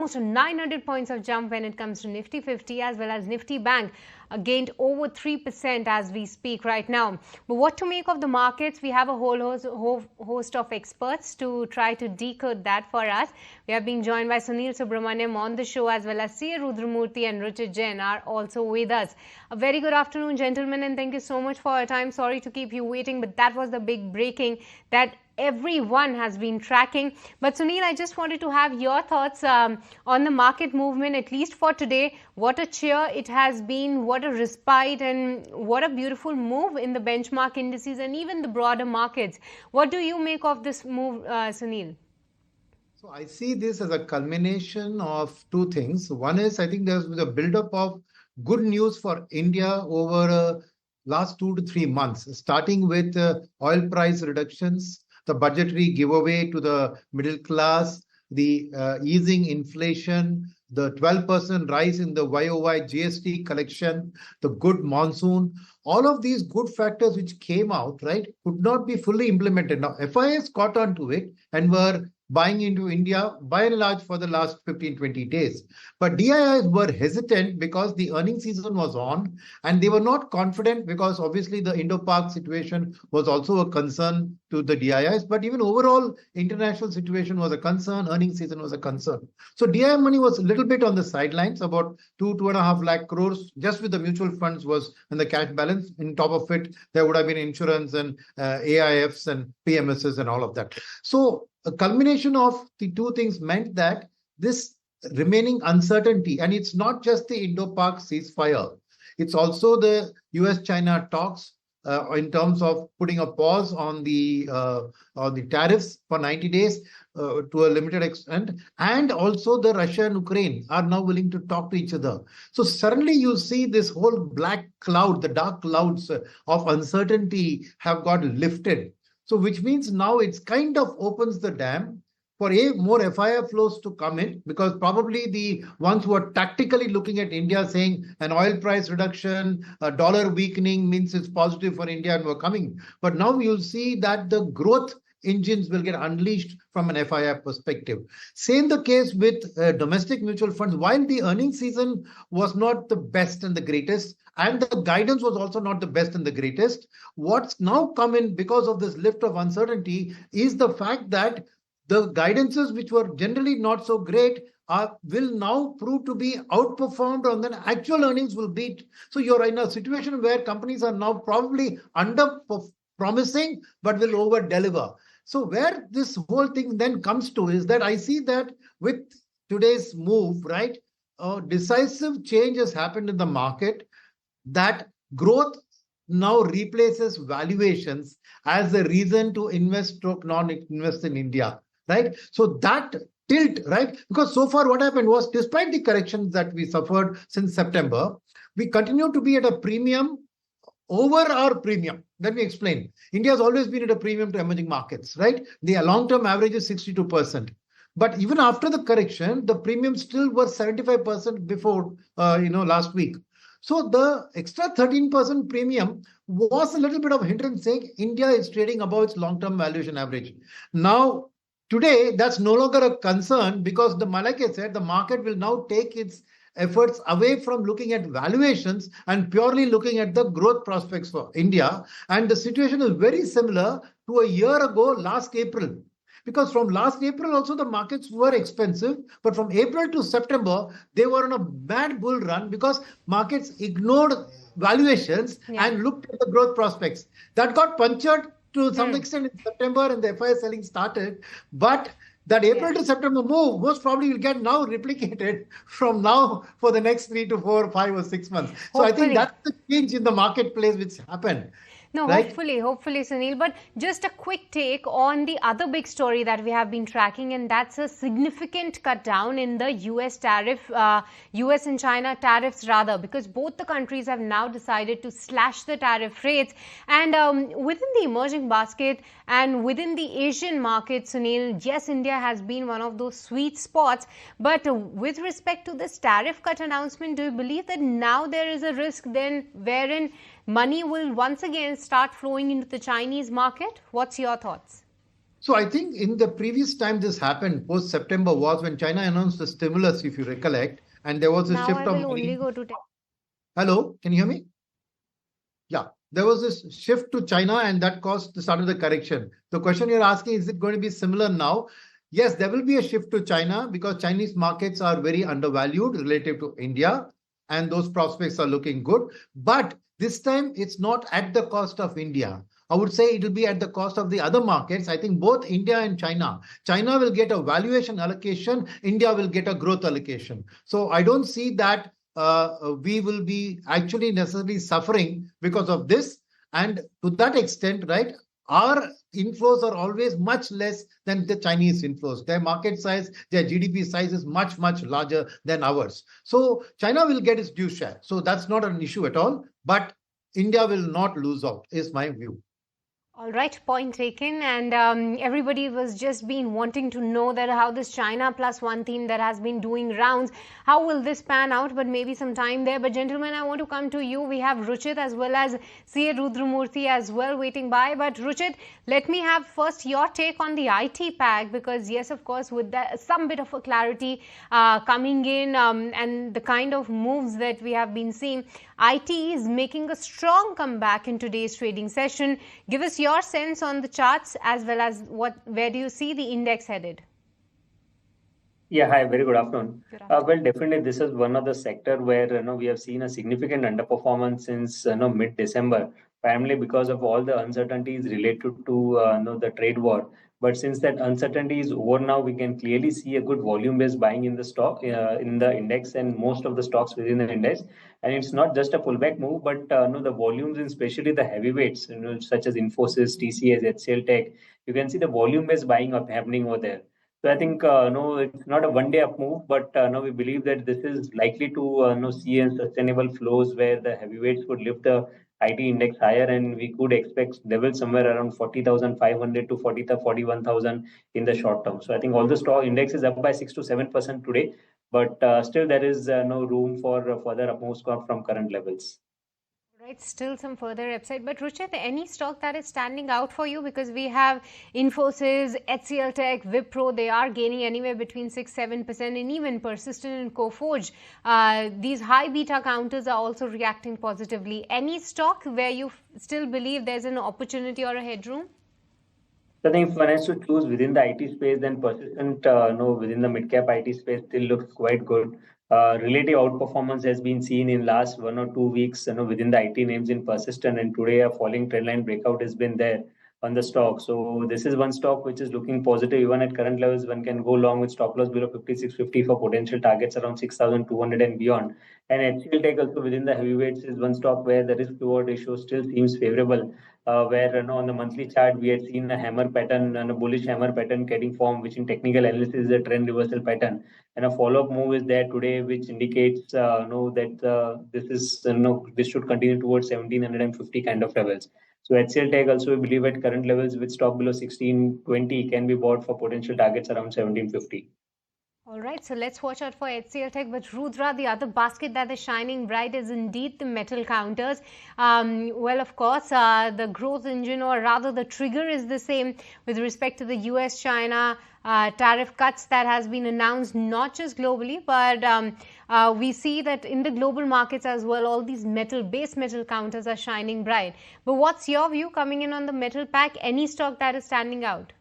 almost 900 points of jump when it comes to Nifty 50 as well as Nifty Bank gained over 3% as we speak right now. But what to make of the markets? We have a whole host of experts to try to decode that for us. We are being joined by Sunil Subramaniam on the show, as well as C.A. Rudramurthy and Richard Jain are also with us. A very good afternoon, gentlemen, and thank you so much for your time. Sorry to keep you waiting, but that was the big breaking that everyone has been tracking. But Sunil, I just wanted to have your thoughts on the market movement, at least for today. What a cheer it has been, what a respite, and what a beautiful move in the benchmark indices and even the broader markets. What do you make of this move, Sunil? So I see this as a culmination of two things. One is, I think there's a buildup of good news for India over last 2 to 3 months, starting with oil price reductions, the budgetary giveaway to the middle class, the easing inflation, the 12% rise in the YOY GST collection, the good monsoon. All of these good factors which came out, right, could not be fully implemented. Now, FIs caught on to it and were buying into India by and large for the last 15-20 days. But DIIs were hesitant because the earnings season was on, and they were not confident because obviously the Indo-pak situation was also a concern to the DIIs. But even overall international situation was a concern, earnings season was a concern. So DII money was a little bit on the sidelines, about 2.5 lakh crores just with the mutual funds was in the cash balance. In top of it, there would have been insurance and AIFs and PMSs and all of that. So a culmination of the two things meant that this remaining uncertainty, and it's not just the Indo-pak ceasefire, it's also the US-China talks in terms of putting a pause on the tariffs for 90 days to a limited extent, and also the Russia and Ukraine are now willing to talk to each other. So suddenly you see this whole black cloud, the dark clouds of uncertainty have got lifted. So which means now it's kind of opens the dam for more FII flows to come in, because probably the ones who are tactically looking at India saying an oil price reduction, a dollar weakening means it's positive for India and we're coming. But now you'll see that the growth engines will get unleashed from an FII perspective. Same the case with domestic mutual funds. While the earnings season was not the best and the greatest, and the guidance was also not the best and the greatest, what's now come in because of this lift of uncertainty is the fact that the guidances which were generally not so great will now prove to be outperformed, and then actual earnings will beat. So you're in a situation where companies are now probably under promising but will over deliver. So where this whole thing then comes to is that I see that with today's move, right, decisive change has happened in the market, that growth now replaces valuations as a reason to invest or non-invest in India, right? So that tilt, right? Because so far what happened was, despite the corrections that we suffered since September, we continue to be at a premium over our premium. Let me explain. India has always been at a premium to emerging markets, right? The long-term average is 62%. But even after the correction, the premium still was 75% before, last week. So the extra 13% premium was a little bit of hindrance, saying India is trading above its long-term valuation average. Now, today, that's no longer a concern because, like I said, the market will now take its efforts away from looking at valuations and purely looking at the growth prospects for India. And the situation is very similar to a year ago, last April. Because from last April also the markets were expensive, but from April to September, they were on a bad bull run because markets ignored valuations and looked at the growth prospects. That got punctured to some extent in September and the FI selling started. But that April to September move most probably will get now replicated from now for the next 3 to 4, 5 or 6 months. So I think that's the change in the marketplace which happened. No, right? Hopefully, Sunil. But just a quick take on the other big story that we have been tracking, and that's a significant cut down in the US tariff, US and China tariffs rather, because both the countries have now decided to slash the tariff rates. And within the emerging basket and within the Asian market, Sunil, yes, India has been one of those sweet spots. But with respect to this tariff cut announcement, do you believe that now there is a risk then wherein money will once again start flowing into the Chinese market? What's your thoughts? So I think in the previous time this happened, post-September, was when China announced the stimulus, if you recollect, and there was a Now shift I of will only money. go to Hello, can you hear me? Yeah, there was this shift to China, and that caused the start of the correction. The question you're asking, is it going to be similar now? Yes, there will be a shift to China because Chinese markets are very undervalued relative to India, and those prospects are looking good. But this time, it's not at the cost of India. I would say it will be at the cost of the other markets. I think both India and China. China will get a valuation allocation, India will get a growth allocation. So I don't see that we will be actually necessarily suffering because of this. And to that extent, right, our inflows are always much less than the Chinese inflows. Their market size, their GDP size is much, much larger than ours. So China will get its due share. So that's not an issue at all. But India will not lose out, is my view. All right, point taken. And everybody was just been wanting to know that how this China plus one theme that has been doing rounds, how will this pan out? But maybe some time there. But gentlemen, I want to come to you. We have Ruchit as well as CA Rudramurthy as well waiting by. But Ruchit, let me have first your take on the IT pack, because yes, of course, with that, some bit of a clarity coming in and the kind of moves that we have been seeing, IT is making a strong comeback in today's trading session. Give us your sense on the charts as well as where do you see the index headed? Yeah, hi, very good afternoon. Good afternoon. Well, definitely, this is one of the sector where we have seen a significant underperformance since mid-December, primarily because of all the uncertainties related to the trade war. But since that uncertainty is over now, we can clearly see a good volume-based buying in the stock, in the index, and most of the stocks within the index. And it's not just a pullback move, but the volumes, and especially the heavyweights, such as Infosys, TCS, HCL Tech, you can see the volume-based buying up happening over there. So I think no, it's not a one-day up move, but no, we believe that this is likely to no, see a sustainable flows where the heavyweights would lift the IT index higher, and we could expect levels somewhere around 40,500 to 41,000 in the short term. So I think all the stock index is up by 6 to 7% today, but still there is no room for further up moves from current levels. Right, still some further upside. But Ruchit, any stock that is standing out for you? Because we have Infosys, HCL Tech, Wipro, they are gaining anywhere between 6-7%, and even Persistent and Coforge. These high beta counters are also reacting positively. Any stock where you still believe there's an opportunity or a headroom? So I think if one has to choose within the IT space, then Persistent, within the mid-cap IT space still looks quite good. Relative outperformance has been seen in last 1 or 2 weeks, within the IT names in Persistent, and today a falling trendline breakout has been there on the stock. So this is one stock which is looking positive. Even at current levels, one can go long with stop loss below 56.50 for potential targets around 6,200 and beyond. And HCL Tech also within the heavyweights is one stock where the risk reward ratio still seems favorable. Where on the monthly chart we had seen a hammer pattern and a bullish hammer pattern getting formed, which in technical analysis is a trend reversal pattern, and a follow-up move is there today, which indicates that this is this should continue towards 1750 kind of levels. So HCL Tech also we believe at current levels with stop below 1620 can be bought for potential targets around 1750. All right, so let's watch out for HCL Tech. But Rudra, the other basket that is shining bright is indeed the metal counters. Well, of course, the growth engine, or rather the trigger, is the same with respect to the US-China tariff cuts that has been announced, not just globally, but we see that in the global markets as well, all these base metal counters are shining bright. But what's your view coming in on the metal pack? Any stock that is standing out?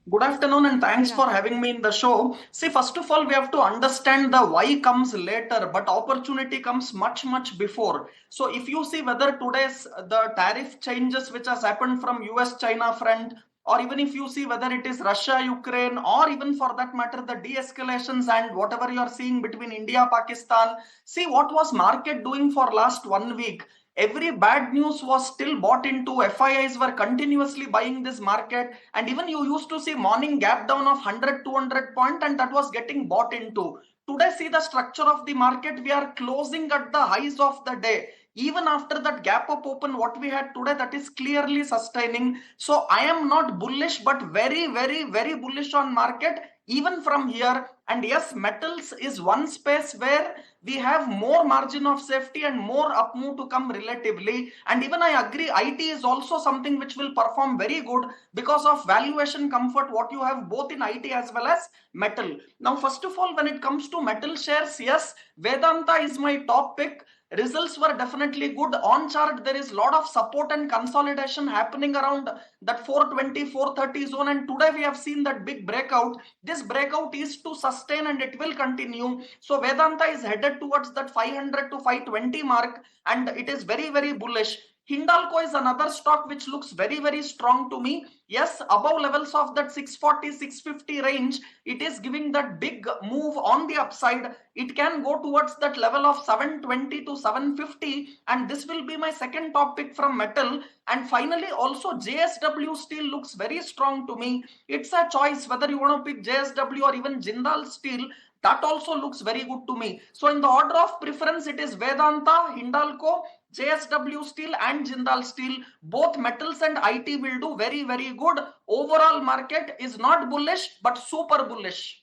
Good afternoon and thanks for having me in the show. See, first of all, we have to understand the why comes later, but opportunity comes much, much before. So if you see whether today's the tariff changes which has happened from US-China front, or even if you see whether it is Russia, Ukraine, or even for that matter, the de-escalations and whatever you are seeing between India, Pakistan, see what was market doing for last 1 week. Every bad news was still bought into. FIIs were continuously buying this market, and even you used to see morning gap down of 100-200 point, and that was getting bought into. Today, see the structure of the market. We are closing at the highs of the day. Even after that gap up open, what we had today, that is clearly sustaining. So I am not bullish, but very, very, very bullish on market. even from here. And yes, metals is one space where we have more margin of safety and more up move to come relatively. And even I agree, IT is also something which will perform very good because of valuation comfort what you have both in IT as well as metal. Now, first of all, when it comes to metal shares, yes, Vedanta is my top pick. Results were definitely good. On chart, there is a lot of support and consolidation happening around that 420, 430 zone. And today we have seen that big breakout. This breakout is to sustain and it will continue. So Vedanta is headed towards that 500 to 520 mark, and it is very, very bullish. Hindalco is another stock which looks very, very strong to me. Yes, above levels of that 640, 650 range, it is giving that big move on the upside. It can go towards that level of 720 to 750, and this will be my second top pick from metal. And finally, also JSW Steel looks very strong to me. It's a choice whether you want to pick JSW or even Jindal Steel. That also looks very good to me. So in the order of preference, it is Vedanta, Hindalco, JSW Steel and Jindal Steel. Both metals and IT will do very, very good. Overall market is not bullish, but super bullish.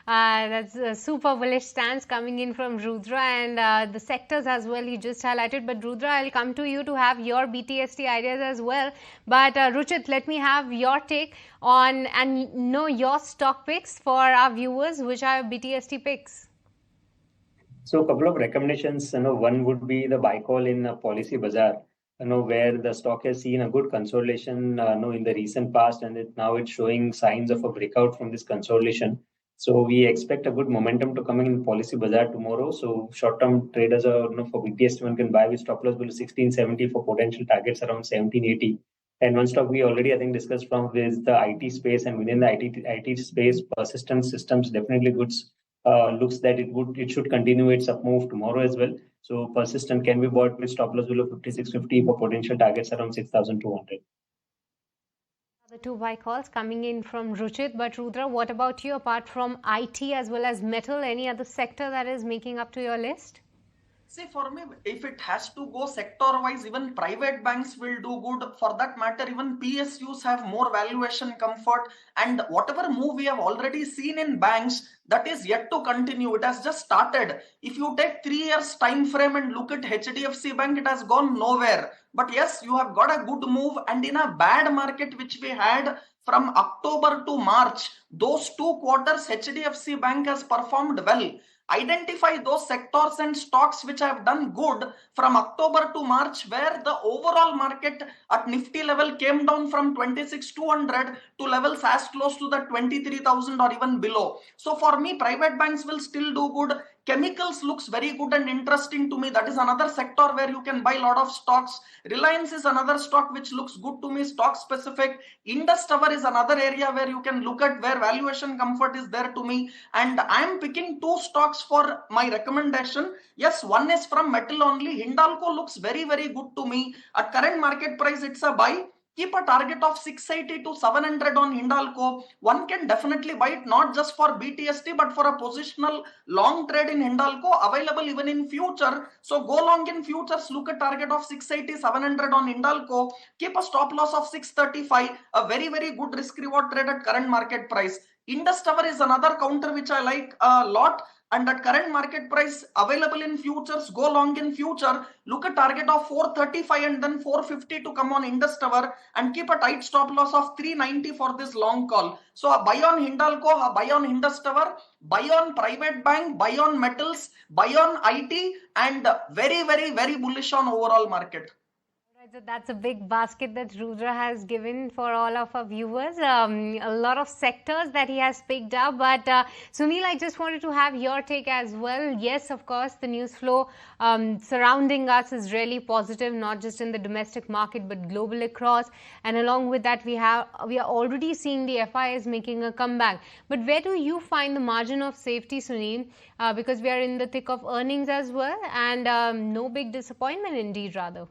That's a super bullish stance coming in from Rudra, and the sectors as well you just highlighted. But Rudra, I'll come to you to have your BTST ideas as well. But Ruchit, let me have your take on and know your stock picks for our viewers, which are BTST picks. So a couple of recommendations, one would be the buy call in Policy Bazaar, where the stock has seen a good consolidation, in the recent past, and now it's showing signs of a breakout from this consolidation. So we expect a good momentum to come in Policy Bazaar tomorrow. So short-term traders are, for BTST, one can buy with stop loss below 1670 for potential targets around 1780. And one stock we already, I think, discussed from is the IT space, and within the IT space, Persistent Systems definitely goods. Looks that it should continue its up move tomorrow as well. So Persistent can be bought with stop loss below 5650 for potential targets around 6200. The two buy calls coming in from Ruchit. But Rudra, what about you? Apart from IT as well as metal, any other sector that is making up to your list? See, for me, if it has to go sector-wise, even private banks will do good. For that matter, even PSUs have more valuation comfort. And whatever move we have already seen in banks, that is yet to continue. It has just started. If you take 3 years time frame and look at HDFC Bank, it has gone nowhere. But yes, you have got a good move. And in a bad market, which we had from October to March, those 2 quarters, HDFC Bank has performed well. Identify those sectors and stocks which have done good from October to March, where the overall market at Nifty level came down from 26,200 to levels as close to the 23,000 or even below. So for me, private banks will still do good. Chemicals looks very good and interesting to me. That is another sector where you can buy a lot of stocks. Reliance is another stock which looks good to me, stock specific. Indus Tower is another area where you can look at where valuation comfort is there to me. And I am picking 2 stocks for my recommendation. Yes, one is from metal only. Hindalco looks very, very good to me. At current market price, it's a buy. Keep a target of 680 to 700 on Hindalco. One can definitely buy it not just for BTST but for a positional long trade in Hindalco, available even in future. So go long in futures, look at target of 680, 700 on Hindalco. Keep a stop loss of 635, a very, very good risk reward trade at current market price. Indus Tower is another counter which I like a lot. And at current market price, available in futures, go long in future, look at target of 435 and then 450 to come on Indus Tower, and keep a tight stop loss of 390 for this long call. So a buy on Hindalco, a buy on Indus Tower, buy on private bank, buy on metals, buy on IT, and very, very, very bullish on overall market. So that's a big basket that Rudra has given for all of our viewers. A lot of sectors that he has picked up. But Sunil, I just wanted to have your take as well. Yes, of course, the news flow surrounding us is really positive, not just in the domestic market, but global across. And along with that, we are already seeing the FIs making a comeback. But where do you find the margin of safety, Sunil? Because we are in the thick of earnings as well, and no big disappointment indeed, rather.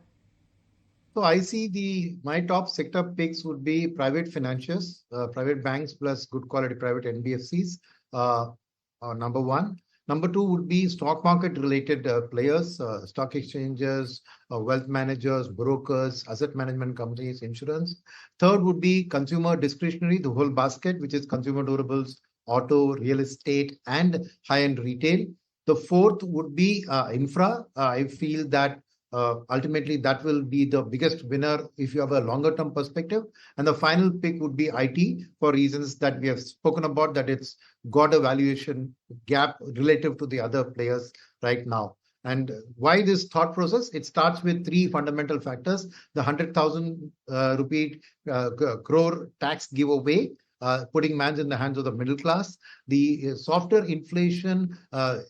So I see my top sector picks would be private financiers, private banks plus good quality private NBFCs, number one. Number two would be stock market related players, stock exchanges, wealth managers, brokers, asset management companies, insurance. Third would be consumer discretionary, the whole basket, which is consumer durables, auto, real estate, and high-end retail. The fourth would be infra. I feel that ultimately that will be the biggest winner if you have a longer term perspective. And the final pick would be IT for reasons that we have spoken about, that it's got a valuation gap relative to the other players right now. And why this thought process? It starts with three fundamental factors: the 100,000 rupee crore tax giveaway, putting man's in the hands of the middle class, the softer inflation,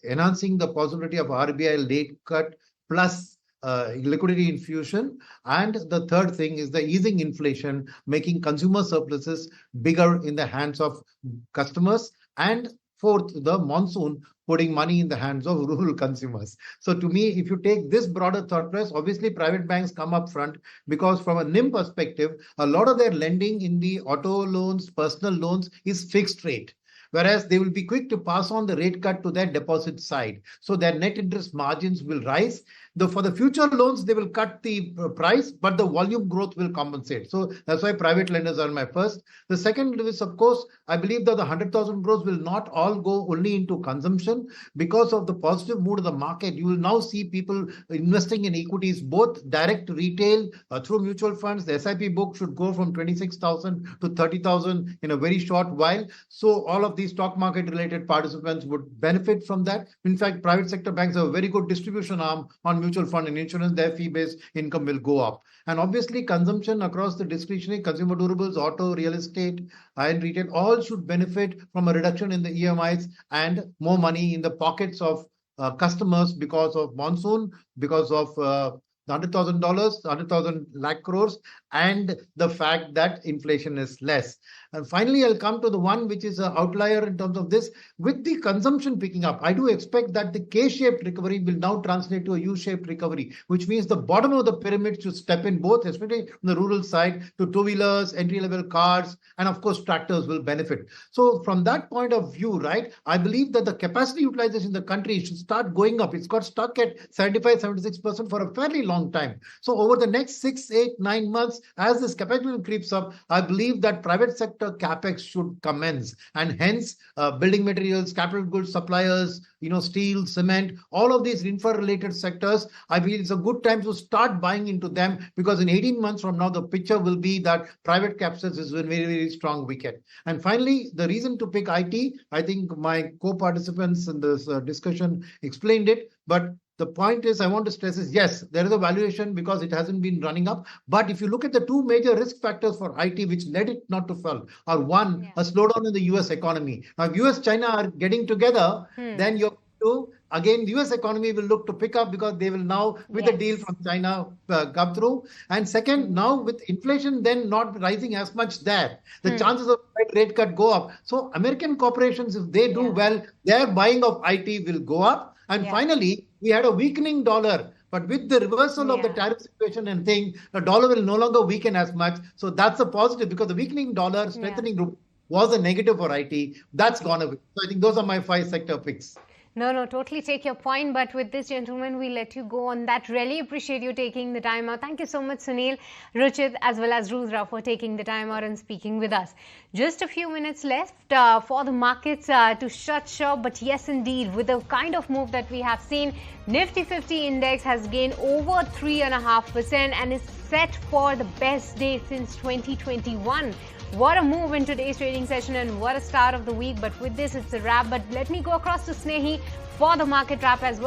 enhancing the possibility of RBI late cut plus liquidity infusion, and the third thing is the easing inflation, making consumer surpluses bigger in the hands of customers, and fourth, the monsoon putting money in the hands of rural consumers. So to me, if you take this broader thought process, obviously private banks come up front because from a NIM perspective, a lot of their lending in the auto loans, personal loans is fixed rate, whereas they will be quick to pass on the rate cut to their deposit side. So their net interest margins will rise. For the future loans, they will cut the price, but the volume growth will compensate. So that's why private lenders are my first. The second is, of course, I believe that the 100,000 crores will not all go only into consumption. Because of the positive mood of the market, you will now see people investing in equities, both direct retail through mutual funds. The SIP book should go from 26,000 to 30,000 in a very short while. So all of these stock market related participants would benefit from that. In fact, private sector banks have a very good distribution arm on mutual fund and insurance. Their fee-based income will go up. And obviously consumption across the discretionary, consumer durables, auto, real estate, and retail all should benefit from a reduction in the EMIs and more money in the pockets of customers because of monsoon, because of $100,000, 100,000 lakh crores, and the fact that inflation is less. And finally, I'll come to the one which is an outlier in terms of this. With the consumption picking up, I do expect that the K-shaped recovery will now translate to a U-shaped recovery, which means the bottom of the pyramid should step in both, especially on the rural side, to two-wheelers, entry-level cars, and of course, tractors will benefit. So from that point of view, right, I believe that the capacity utilization in the country should start going up. It's got stuck at 75, 76% for a fairly long time. So over the next 6, 8, 9 months, as this capacity creeps up, I believe that private sector capex should commence, and hence building materials, capital goods suppliers, steel, cement, all of these infra-related sectors, I believe it's a good time to start buying into them, because in 18 months from now, the picture will be that private capex is a very, very strong wicket. And finally, the reason to pick IT, I think my co-participants in this discussion explained it, but the point is, I want to stress is, yes, there is a valuation because it hasn't been running up. But if you look at the two major risk factors for IT, which led it not to fall, are one, a slowdown in the US economy. Now, if US, China are getting together, then you're again, the US economy will look to pick up because they will now, with the deal from China, come through. And second, now with inflation then not rising as much there, the chances of rate cut go up. So American corporations, if they do well, their buying of IT will go up. And finally, we had a weakening dollar. But with the reversal of the tariff situation and thing, the dollar will no longer weaken as much. So that's a positive, because the weakening dollar, strengthening group was a negative for IT. That's gone away. So I think those are my 5 sector picks. No, totally take your point. But with this, gentlemen, we let you go on that. Really appreciate you taking the time out. Thank you so much, Sunil, Ruchit, as well as Rudra, for taking the time out and speaking with us. Just a few minutes left for the markets to shut shop. But yes, indeed, with the kind of move that we have seen, Nifty 50 index has gained over 3.5% and is set for the best day since 2021. What a move in today's trading session, and what a start of the week. But with this, it's a wrap. But let me go across to Snehi for the market wrap as well.